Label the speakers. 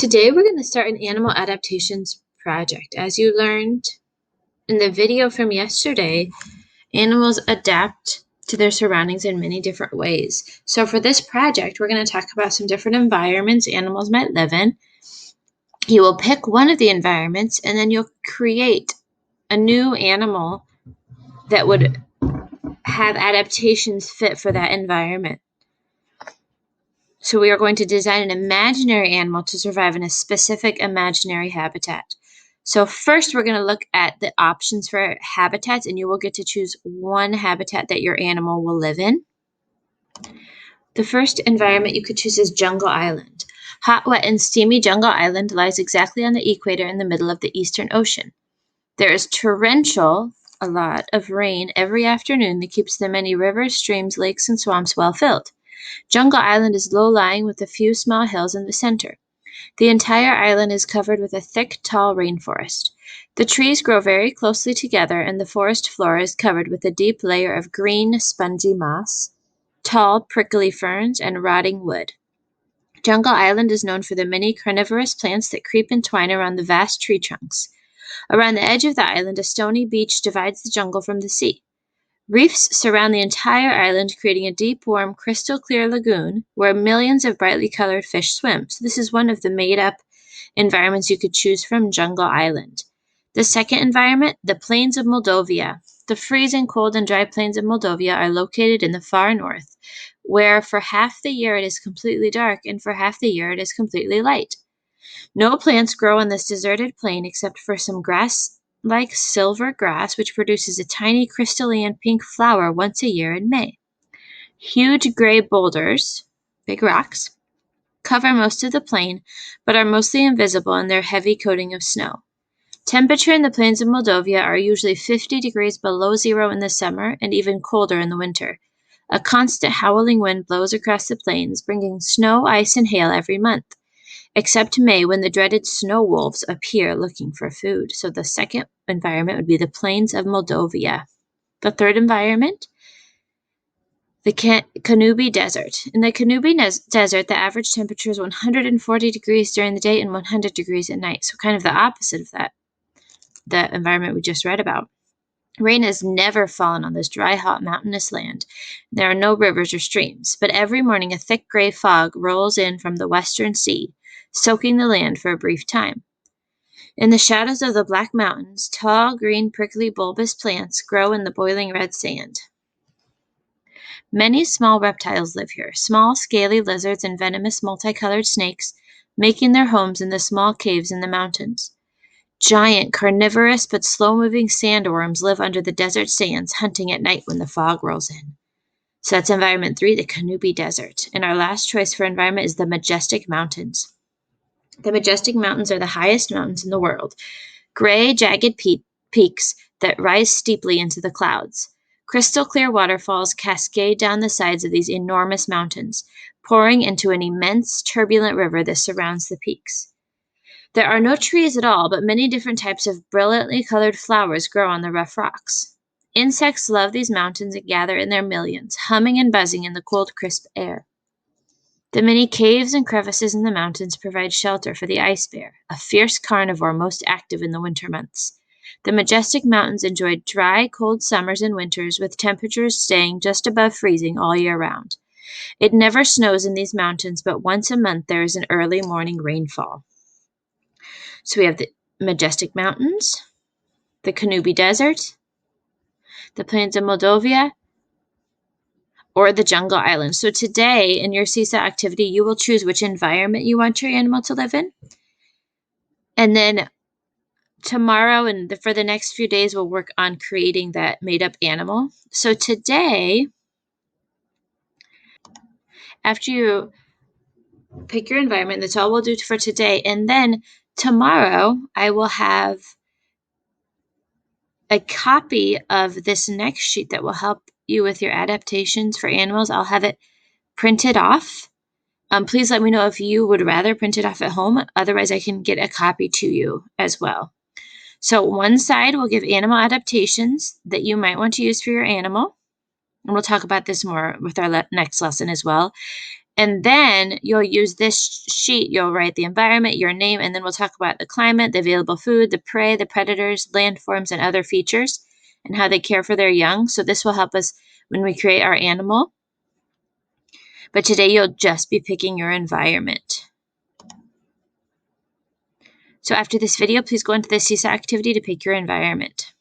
Speaker 1: Today we're going to start an animal adaptations project. As you learned in the video from yesterday, animals adapt to their surroundings in many different ways. So for this project, we're going to talk about some different environments animals might live in. You will pick one of the environments and then you'll create a new animal that would have adaptations fit for that environment. So we are going to design an imaginary animal to survive in a specific imaginary habitat. So first we're going to look at the options for habitats, and you will get to choose one habitat that your animal will live in. The first environment you could choose is Jungle Island. Hot, wet, and steamy Jungle Island lies exactly on the equator in the middle of the Eastern Ocean. There is torrential, a lot of rain every afternoon that keeps the many rivers, streams, lakes, and swamps well filled. Jungle Island is low-lying with a few small hills in the center. The entire island is covered with a thick, tall rainforest. The trees grow very closely together, and the forest floor is covered with a deep layer of green, spongy moss, tall, prickly ferns, and rotting wood. Jungle Island is known for the many carnivorous plants that creep and twine around the vast tree trunks. Around the edge of the island, a stony beach divides the jungle from the sea. Reefs surround the entire island, creating a deep, warm, crystal-clear lagoon where millions of brightly colored fish swim. So this is one of the made-up environments you could choose from Jungle Island. The second environment, the Plains of Moldova. The freezing cold and dry plains of Moldova are located in the far north, where for half the year it is completely dark and for half the year it is completely light. No plants grow on this deserted plain except for some grass-like silver grass, which produces a tiny crystalline pink flower once a year in May. Huge gray boulders, big rocks, cover most of the plain, but are mostly invisible in their heavy coating of snow. Temperature in the plains of Moldova are usually 50 degrees below zero in the summer and even colder in the winter. A constant howling wind blows across the plains, bringing snow, ice, and hail every month, except May, when the dreaded snow wolves appear looking for food. So the second environment would be the Plains of Moldova. The third environment, the Kanubi Desert. In the Kanubi Desert, the average temperature is 140 degrees during the day and 100 degrees at night. So kind of the opposite of that, the environment we just read about. Rain has never fallen on this dry, hot, mountainous land. There are no rivers or streams, but every morning a thick gray fog rolls in from the western sea, soaking the land for a brief time. In the shadows of the Black Mountains, tall, green, prickly, bulbous plants grow in the boiling red sand. Many small reptiles live here, small, scaly lizards and venomous, multicolored snakes, making their homes in the small caves in the mountains. Giant, carnivorous, but slow-moving sandworms live under the desert sands, hunting at night when the fog rolls in. So that's environment 3, the Kanubi Desert. And our last choice for environment is the Majestic Mountains. The Majestic Mountains are the highest mountains in the world, gray, jagged peaks that rise steeply into the clouds. Crystal-clear waterfalls cascade down the sides of these enormous mountains, pouring into an immense, turbulent river that surrounds the peaks. There are no trees at all, but many different types of brilliantly colored flowers grow on the rough rocks. Insects love these mountains and gather in their millions, humming and buzzing in the cold, crisp air. The many caves and crevices in the mountains provide shelter for the ice bear, a fierce carnivore most active in the winter months. The Majestic Mountains enjoy dry, cold summers and winters, with temperatures staying just above freezing all year round. It never snows in these mountains, but once a month there is an early morning rainfall. So we have the Majestic Mountains, the Kanubi Desert, the Plains of Moldova, or the Jungle Island. So today in your seesaw activity, you will choose which environment you want your animal to live in. And then tomorrow and for the next few days, we'll work on creating that made-up animal. So today, after you pick your environment, that's all we'll do for today. And then tomorrow, I will have a copy of this next sheet that will help you with your adaptations for animals. I'll have it printed off. Please let me know if you would rather print it off at home. Otherwise, I can get a copy to you as well. So one side will give animal adaptations that you might want to use for your animal. And we'll talk about this more with our next lesson as well. And then you'll use this sheet. You'll write the environment, your name, and then we'll talk about the climate, the available food, the prey, the predators, landforms, and other features, and how they care for their young. So this will help us when we create our animal. But today you'll just be picking your environment. So after this video, please go into the seesaw activity to pick your environment.